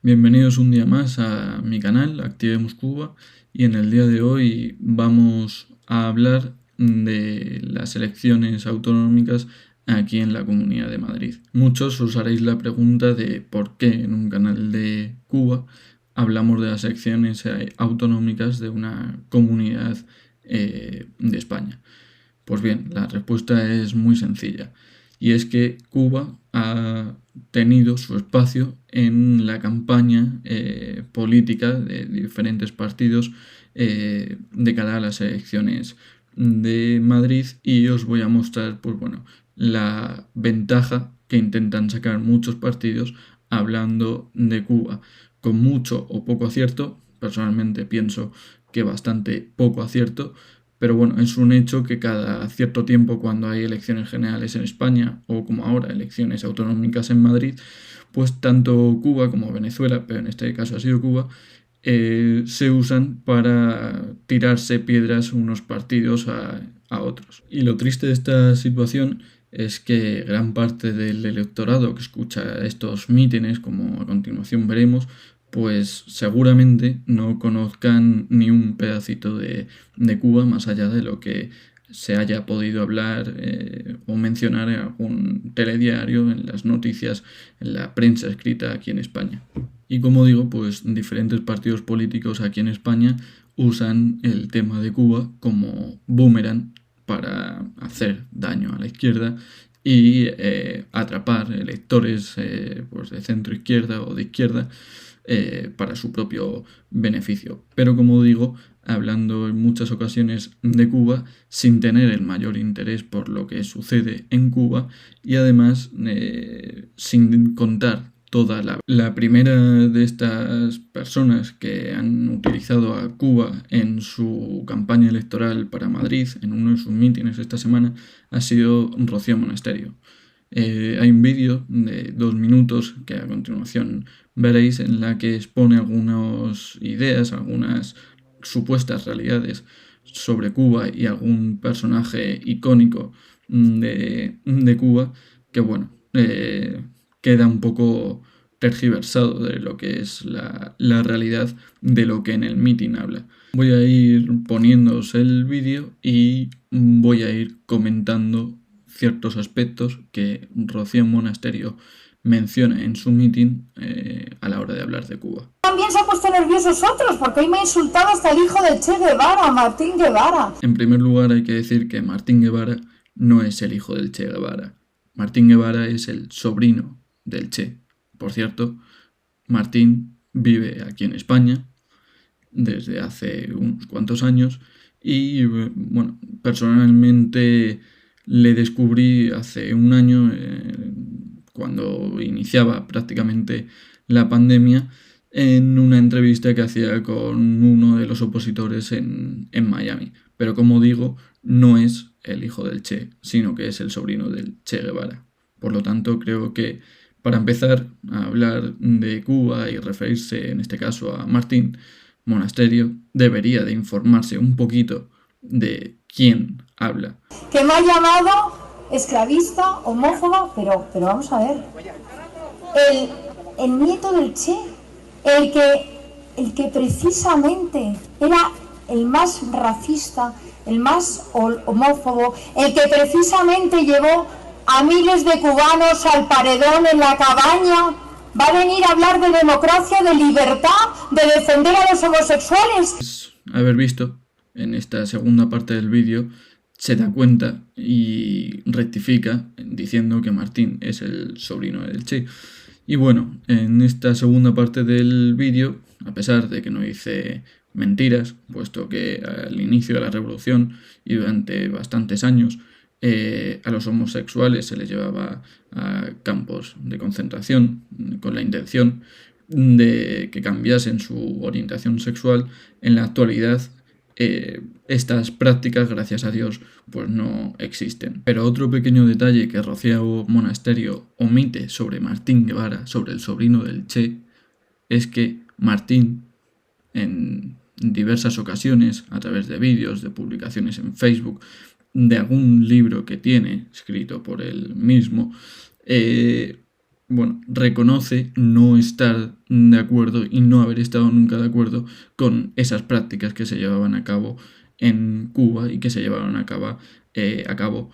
Bienvenidos un día más a mi canal, Activemos Cuba, y en el día de hoy vamos a hablar de las elecciones autonómicas aquí en la Comunidad de Madrid. Muchos os haréis la pregunta de por qué en un canal de Cuba hablamos de las elecciones autonómicas de una comunidad de España. Pues bien, la respuesta es muy sencilla, y es que Cuba ha tenido su espacio en la campaña política de diferentes partidos de cara a las elecciones de Madrid, y os voy a mostrar, pues bueno, la ventaja que intentan sacar muchos partidos hablando de Cuba, con mucho o poco acierto. Personalmente pienso que bastante poco acierto, pero bueno, es un hecho que cada cierto tiempo, cuando hay elecciones generales en España o como ahora elecciones autonómicas en Madrid, pues tanto Cuba como Venezuela, pero en este caso ha sido Cuba, se usan para tirarse piedras unos partidos a otros. Y lo triste de esta situación es que gran parte del electorado que escucha estos mítines, como a continuación veremos, pues seguramente no conozcan ni un pedacito de Cuba más allá de lo que se haya podido hablar o mencionar en algún telediario, en las noticias, en la prensa escrita aquí en España. Y como digo, pues diferentes partidos políticos aquí en España usan el tema de Cuba como boomerang para hacer daño a la izquierda y atrapar electores pues de centro izquierda o de izquierda para su propio beneficio. Pero como digo, hablando en muchas ocasiones de Cuba sin tener el mayor interés por lo que sucede en Cuba, y además sin contar toda la primera de estas personas que han utilizado a Cuba en su campaña electoral para Madrid, en uno de sus mítines esta semana, ha sido Rocío Monasterio. Hay un vídeo de 2 minutos que a continuación veréis, en la que expone algunas ideas, algunas supuestas realidades sobre Cuba y algún personaje icónico de Cuba que, bueno, queda un poco tergiversado de lo que es la realidad de lo que en el meeting habla. Voy a ir poniéndoos el vídeo y voy a ir comentando ciertos aspectos que Rocío Monasterio menciona en su meeting a la hora de hablar de Cuba. También se han puesto nerviosos otros, porque hoy me ha insultado hasta el hijo del Che Guevara, Martín Guevara. En primer lugar, hay que decir que Martín Guevara no es el hijo del Che Guevara. Martín Guevara es el sobrino del Che. Por cierto, Martín vive aquí en España desde hace unos cuantos años y, bueno, personalmente le descubrí hace un año, cuando iniciaba prácticamente la pandemia, en una entrevista que hacía con uno de los opositores en Miami. Pero como digo, no es el hijo del Che, sino que es el sobrino del Che Guevara. Por lo tanto, creo que para empezar a hablar de Cuba y referirse en este caso a Martín Monasterio, debería de informarse un poquito de quién habla. Que me ha llamado esclavista, homófoba, pero vamos a ver. El nieto del Che, el que precisamente era el más racista, el más homófobo, el que precisamente llevó a miles de cubanos al paredón en la cabaña, va a venir a hablar de democracia, de libertad, de defender a los homosexuales. Haber visto en esta segunda parte del vídeo, se da cuenta y rectifica diciendo que Martín es el sobrino del Che. Y bueno, en esta segunda parte del vídeo, a pesar de que no dice mentiras, puesto que al inicio de la revolución y durante bastantes años a los homosexuales se les llevaba a campos de concentración con la intención de que cambiasen su orientación sexual, en la actualidad estas prácticas, gracias a Dios, pues no existen. Pero otro pequeño detalle que Rocío Monasterio omite sobre Martín Guevara, sobre el sobrino del Che, es que Martín, en diversas ocasiones, a través de vídeos, de publicaciones en Facebook, de algún libro que tiene escrito por él mismo, bueno, reconoce no estar de acuerdo y no haber estado nunca de acuerdo con esas prácticas que se llevaban a cabo en Cuba y que se llevaron a cabo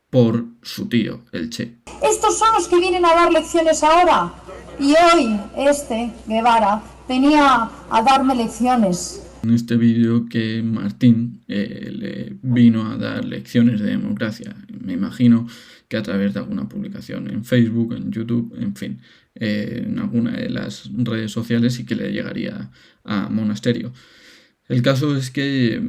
por su tío, el Che. Estos son los que vienen a dar lecciones ahora. Y hoy Guevara, venía a darme lecciones. En este vídeo que Martín le vino a dar lecciones de democracia. Me imagino que a través de alguna publicación en Facebook, en YouTube, en fin, en alguna de las redes sociales y que le llegaría a Monasterio. El caso es que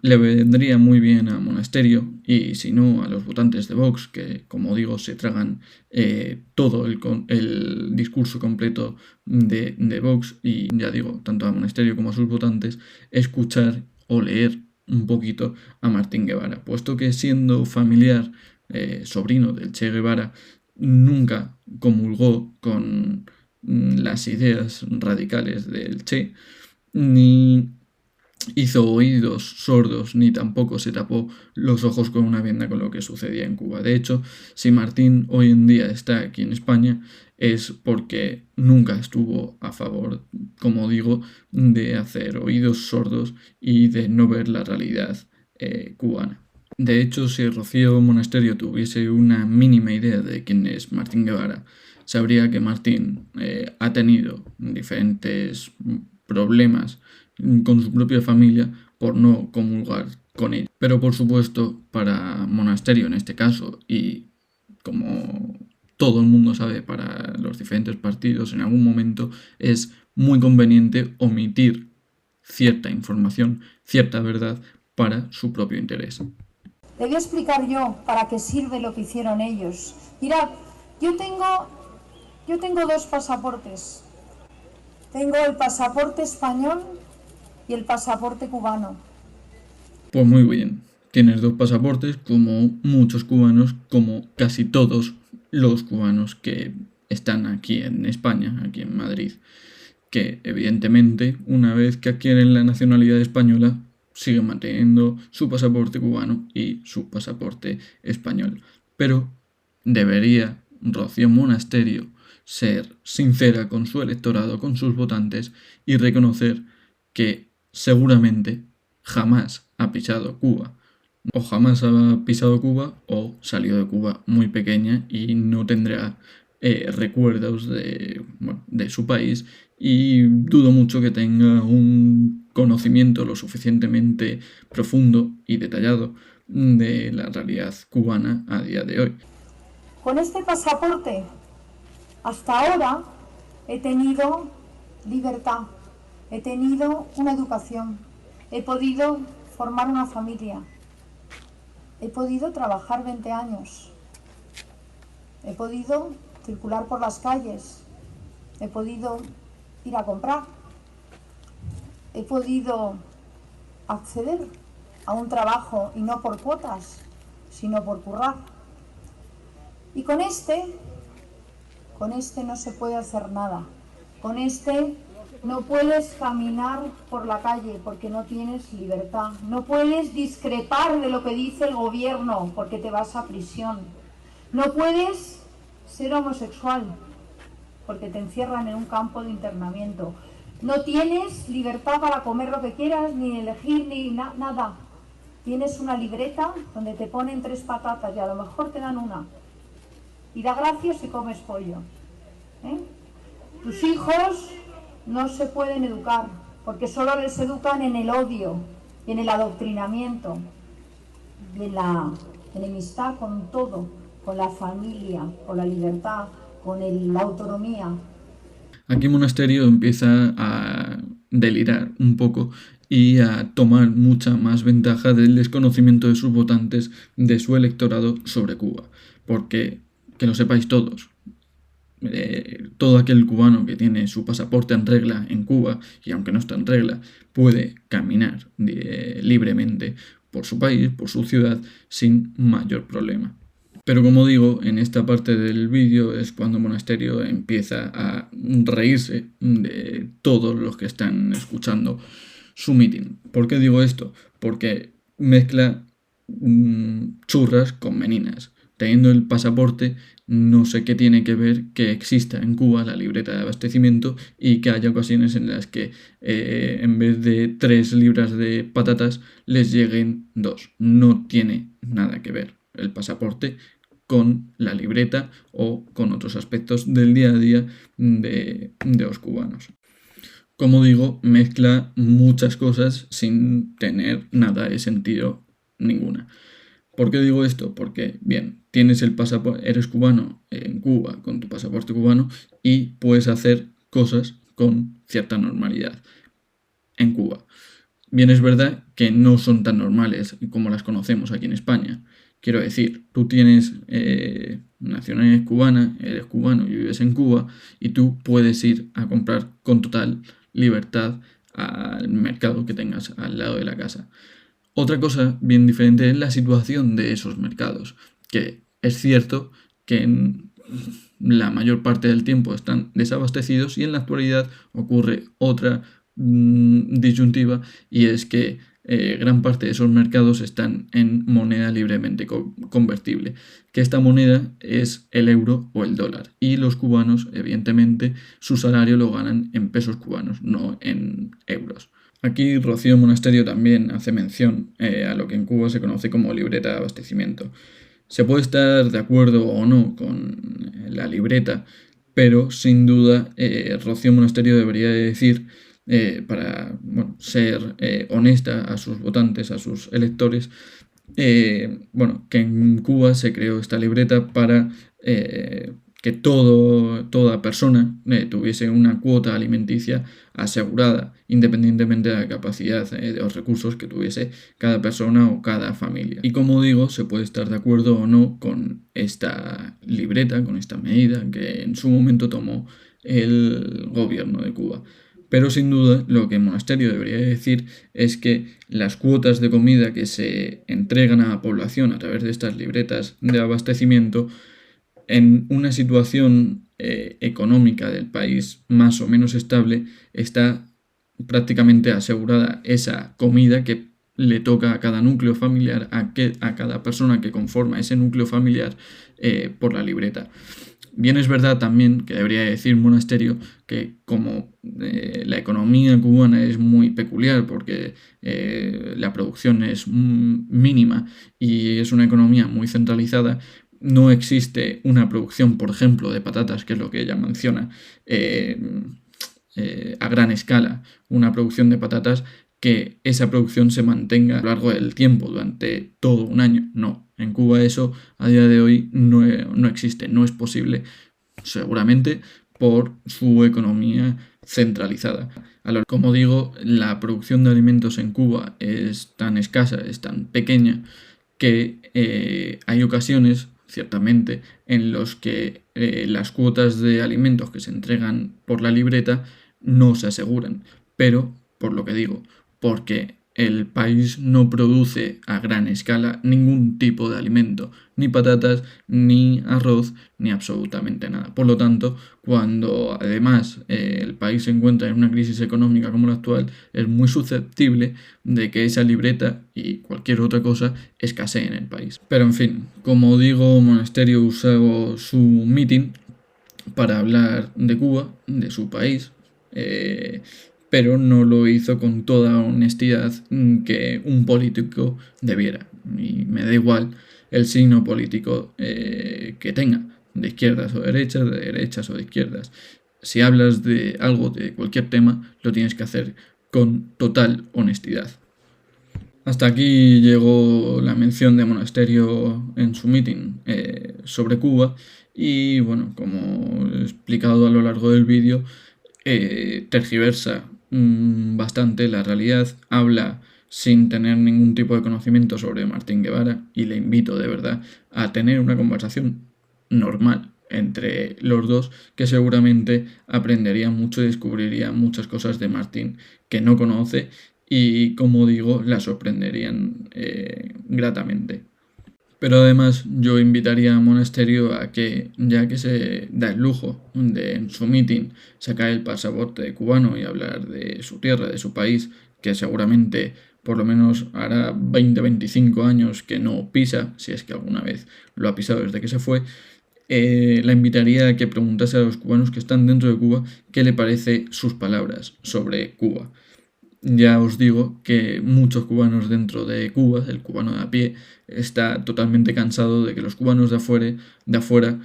le vendría muy bien a Monasterio y si no a los votantes de Vox, que como digo se tragan todo el discurso completo de Vox y ya digo, tanto a Monasterio como a sus votantes, escuchar o leer un poquito a Martín Guevara, puesto que siendo familiar, sobrino del Che Guevara, nunca comulgó con las ideas radicales del Che, ni hizo oídos sordos ni tampoco se tapó los ojos con una venda con lo que sucedía en Cuba. De hecho, si Martín hoy en día está aquí en España es porque nunca estuvo a favor, como digo, de hacer oídos sordos y de no ver la realidad cubana. De hecho, si Rocío Monasterio tuviese una mínima idea de quién es Martín Guevara, sabría que Martín ha tenido diferentes problemas con su propia familia por no comulgar con ella. Pero por supuesto, para Monasterio en este caso, y como todo el mundo sabe para los diferentes partidos en algún momento, es muy conveniente omitir cierta información, cierta verdad, para su propio interés. Le voy a explicar yo para qué sirve lo que hicieron ellos. Mirad, yo tengo dos pasaportes. Tengo el pasaporte español y el pasaporte cubano. Pues muy bien, tienes dos pasaportes como muchos cubanos, como casi todos los cubanos que están aquí en España, aquí en Madrid, que evidentemente una vez que adquieren la nacionalidad española siguen manteniendo su pasaporte cubano y su pasaporte español. Pero debería Rocío Monasterio ser sincera con su electorado, con sus votantes y reconocer que seguramente jamás ha pisado Cuba. O jamás ha pisado Cuba o salió de Cuba muy pequeña y no tendrá recuerdos de su país y dudo mucho que tenga un conocimiento lo suficientemente profundo y detallado de la realidad cubana a día de hoy. Con este pasaporte, hasta ahora he tenido libertad, he tenido una educación, he podido formar una familia, he podido trabajar 20 años, he podido circular por las calles, he podido ir a comprar, he podido acceder a un trabajo y no por cuotas, sino por currar. Y con este no se puede hacer nada. Con este no puedes caminar por la calle porque no tienes libertad. No puedes discrepar de lo que dice el gobierno porque te vas a prisión. No puedes ser homosexual porque te encierran en un campo de internamiento. No tienes libertad para comer lo que quieras, ni elegir, ni nada. Tienes una libreta donde te ponen 3 patatas y a lo mejor te dan una. Y da gracias si comes pollo. Tus hijos no se pueden educar porque solo les educan en el odio y en el adoctrinamiento, en la enemistad con todo, con la familia, con la libertad, con la autonomía. Aquí Monasterio empieza a delirar un poco y a tomar mucha más ventaja del desconocimiento de sus votantes, de su electorado sobre Cuba. Porque, que lo sepáis todos, todo aquel cubano que tiene su pasaporte en regla en Cuba, y aunque no está en regla, puede caminar libremente por su país, por su ciudad, sin mayor problema. Pero como digo, en esta parte del vídeo es cuando Monasterio empieza a reírse de todos los que están escuchando su meeting. ¿Por qué digo esto? Porque mezcla churras con meninas. teniendo el pasaporte, no sé qué tiene que ver que exista en Cuba la libreta de abastecimiento y que haya ocasiones en las que en vez de 3 libras de patatas les lleguen 2. No tiene nada que ver el pasaporte con la libreta o con otros aspectos del día a día de los cubanos. Como digo, mezcla muchas cosas sin tener nada de sentido ninguna. ¿Por qué digo esto? Porque, bien, tienes el pasaporte, eres cubano en Cuba con tu pasaporte cubano y puedes hacer cosas con cierta normalidad en Cuba. Bien, es verdad que no son tan normales como las conocemos aquí en España. Quiero decir, tú tienes nacionalidad cubana, eres cubano y vives en Cuba y tú puedes ir a comprar con total libertad al mercado que tengas al lado de la casa. Otra cosa bien diferente es la situación de esos mercados, que es cierto que en la mayor parte del tiempo están desabastecidos y en la actualidad ocurre otra disyuntiva y es que gran parte de esos mercados están en moneda libremente convertible, que esta moneda es el euro o el dólar y los cubanos evidentemente su salario lo ganan en pesos cubanos, no en euros. Aquí Rocío Monasterio también hace mención a lo que en Cuba se conoce como libreta de abastecimiento. Se puede estar de acuerdo o no con la libreta, pero sin duda Rocío Monasterio debería decir, para ser honesta a sus votantes, a sus electores, que en Cuba se creó esta libreta para que toda persona tuviese una cuota alimenticia asegurada, independientemente de la capacidad de los recursos que tuviese cada persona o cada familia. Y como digo, se puede estar de acuerdo o no con esta libreta, con esta medida que en su momento tomó el gobierno de Cuba. Pero sin duda lo que el monasterio debería decir es que las cuotas de comida que se entregan a la población a través de estas libretas de abastecimiento en una situación económica del país más o menos estable, está prácticamente asegurada esa comida que le toca a cada núcleo familiar, a cada persona que conforma ese núcleo familiar por la libreta. Bien es verdad también que debería decir Monasterio que como la economía cubana es muy peculiar porque la producción es mínima y es una economía muy centralizada, no existe una producción, por ejemplo, de patatas, que es lo que ella menciona, a gran escala, una producción de patatas que esa producción se mantenga a lo largo del tiempo, durante todo un año. No, en Cuba eso a día de hoy no existe, no es posible, seguramente por su economía centralizada. Como digo, la producción de alimentos en Cuba es tan escasa, es tan pequeña, que hay ocasiones, ciertamente, en los que las cuotas de alimentos que se entregan por la libreta no se aseguran. Pero, por lo que digo, porque el país no produce a gran escala ningún tipo de alimento, ni patatas, ni arroz, ni absolutamente nada. Por lo tanto, cuando además el país se encuentra en una crisis económica como la actual, es muy susceptible de que esa libreta y cualquier otra cosa escasee en el país. Pero en fin, como digo, Monasterio usó su meeting para hablar de Cuba, de su país, pero no lo hizo con toda honestidad que un político debiera. Y me da igual el signo político que tenga, de izquierdas o de derechas o de izquierdas. Si hablas de algo, de cualquier tema, lo tienes que hacer con total honestidad. Hasta aquí llegó la mención de Monasterio en su meeting sobre Cuba y bueno, como he explicado a lo largo del vídeo, tergiversa bastante la realidad, habla sin tener ningún tipo de conocimiento sobre Martín Guevara y le invito de verdad a tener una conversación normal entre los dos, que seguramente aprendería mucho y descubriría muchas cosas de Martín que no conoce y, como digo, la sorprenderían gratamente. Pero además yo invitaría a Monasterio a que, ya que se da el lujo de en su meeting sacar el pasaporte cubano y hablar de su tierra, de su país, que seguramente por lo menos hará 20-25 años que no pisa, si es que alguna vez lo ha pisado desde que se fue, la invitaría a que preguntase a los cubanos que están dentro de Cuba qué le parece sus palabras sobre Cuba. Ya os digo que muchos cubanos dentro de Cuba, el cubano de a pie, está totalmente cansado de que los cubanos de afuera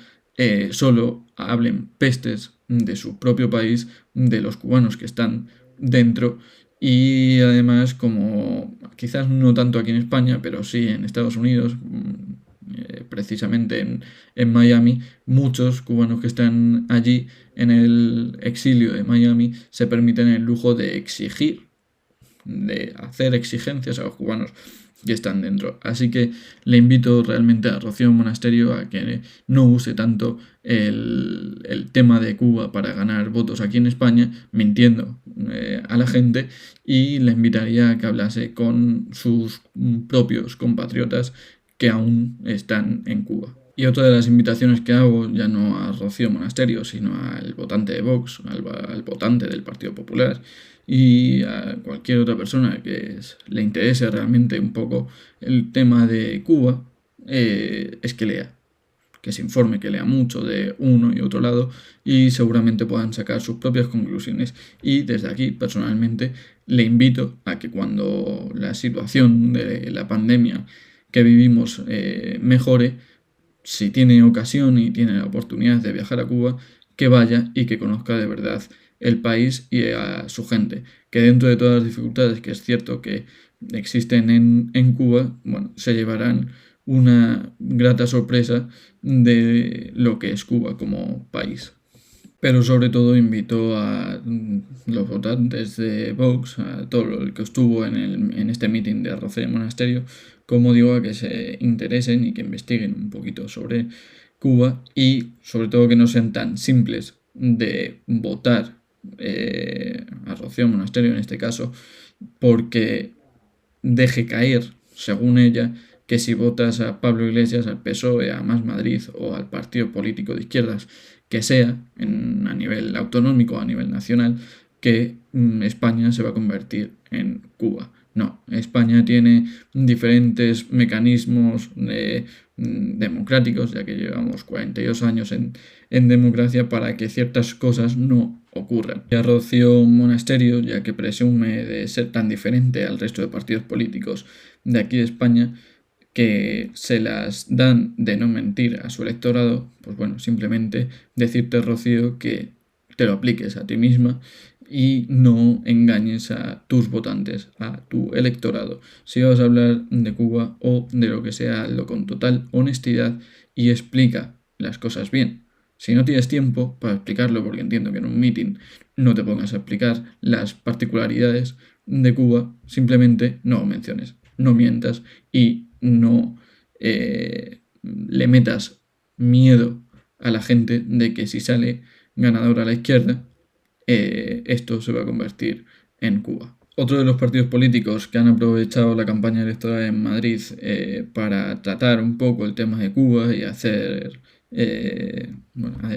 solo hablen pestes de su propio país, de los cubanos que están dentro, y además, como quizás no tanto aquí en España, pero sí en Estados Unidos, precisamente en Miami, muchos cubanos que están allí en el exilio de Miami se permiten el lujo de exigir, de hacer exigencias a los cubanos que están dentro. Así que le invito realmente a Rocío Monasterio a que no use tanto el tema de Cuba para ganar votos aquí en España, mintiendo a la gente, y le invitaría a que hablase con sus propios compatriotas que aún están en Cuba. Y otra de las invitaciones que hago, ya no a Rocío Monasterio, sino al votante de Vox, al votante del Partido Popular, y a cualquier otra persona que le interese realmente un poco el tema de Cuba, es que lea, que se informe, que lea mucho de uno y otro lado, y seguramente puedan sacar sus propias conclusiones. Y desde aquí, personalmente, le invito a que cuando la situación de la pandemia que vivimos mejore, si tiene ocasión y tiene la oportunidad de viajar a Cuba, que vaya y que conozca de verdad el país y a su gente. Que dentro de todas las dificultades que es cierto que existen en Cuba, bueno, se llevarán una grata sorpresa de lo que es Cuba como país. Pero sobre todo invito a los votantes de Vox, a todo el que estuvo en este meeting de Arrocé Monasterio, como digo, a que se interesen y que investiguen un poquito sobre Cuba, y sobre todo que no sean tan simples de votar a Rocío Monasterio en este caso, porque deje caer, según ella, que si votas a Pablo Iglesias, al PSOE, a Más Madrid o al partido político de izquierdas que sea, a nivel autonómico o a nivel nacional, que España se va a convertir en Cuba. No, España tiene diferentes mecanismos democráticos, ya que llevamos 42 años en democracia, para que ciertas cosas no ocurran. Y a Rocío Monasterio, ya que presume de ser tan diferente al resto de partidos políticos de aquí de España, que se las dan de no mentir a su electorado, pues bueno, simplemente decirte, Rocío, que te lo apliques a ti misma y no engañes a tus votantes, a tu electorado. Si vas a hablar de Cuba o de lo que sea, hazlo con total honestidad y explica las cosas bien. Si no tienes tiempo para explicarlo, porque entiendo que en un meeting no te pongas a explicar las particularidades de Cuba, simplemente no menciones, no mientas y no le metas miedo a la gente de que si sale ganadora a la izquierda, esto se va a convertir en Cuba. Otro de los partidos políticos que han aprovechado la campaña electoral en Madrid para tratar un poco el tema de Cuba y hacer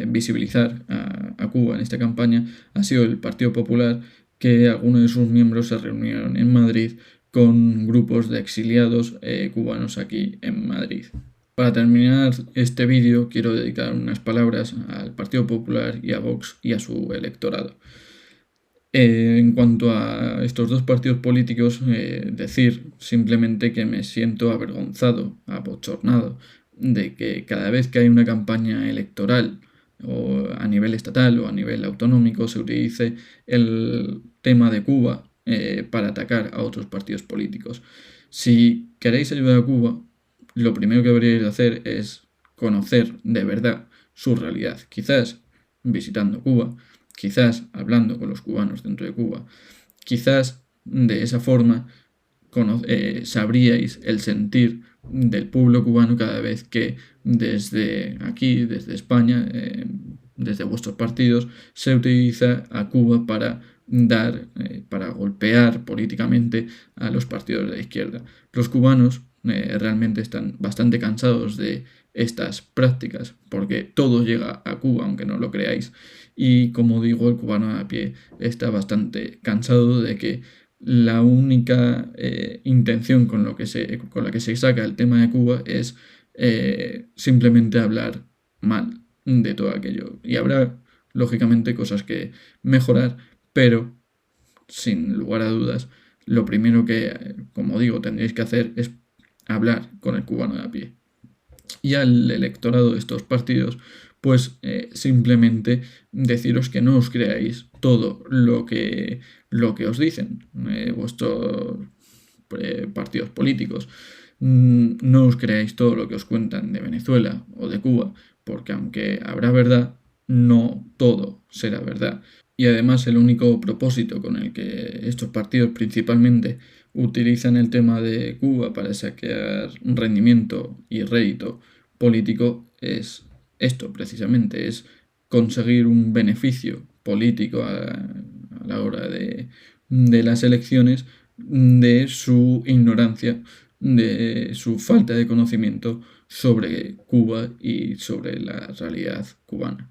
visibilizar a Cuba en esta campaña ha sido el Partido Popular, que algunos de sus miembros se reunieron en Madrid con grupos de exiliados cubanos aquí en Madrid. Para terminar este vídeo quiero dedicar unas palabras al Partido Popular y a Vox y a su electorado. En cuanto a estos dos partidos políticos, decir simplemente que me siento avergonzado, abochornado, de que cada vez que hay una campaña electoral, o a nivel estatal o a nivel autonómico, se utilice el tema de Cuba para atacar a otros partidos políticos. Si queréis ayudar a Cuba, lo primero que deberíais hacer es conocer de verdad su realidad. Quizás visitando Cuba, quizás hablando con los cubanos dentro de Cuba, quizás de esa forma sabríais el sentir del pueblo cubano cada vez que desde aquí, desde España, desde vuestros partidos, se utiliza a Cuba para para golpear políticamente a los partidos de la izquierda. Los cubanos realmente están bastante cansados de estas prácticas, porque todo llega a Cuba, aunque no lo creáis, y como digo, el cubano a pie está bastante cansado de que la única intención con la que se saca el tema de Cuba es simplemente hablar mal de todo aquello. Y habrá, lógicamente, cosas que mejorar, pero sin lugar a dudas, lo primero que, como digo, tendréis que hacer es hablar con el cubano de a pie. Y al electorado de estos partidos, pues simplemente deciros que no os creáis todo lo que os dicen vuestros partidos políticos. No os creáis todo lo que os cuentan de Venezuela o de Cuba, porque aunque habrá verdad, no todo será verdad. Y además el único propósito con el que estos partidos principalmente utilizan el tema de Cuba para sacar rendimiento y rédito político es esto precisamente, es conseguir un beneficio político a la hora de las elecciones, de su ignorancia, de su falta de conocimiento sobre Cuba y sobre la realidad cubana.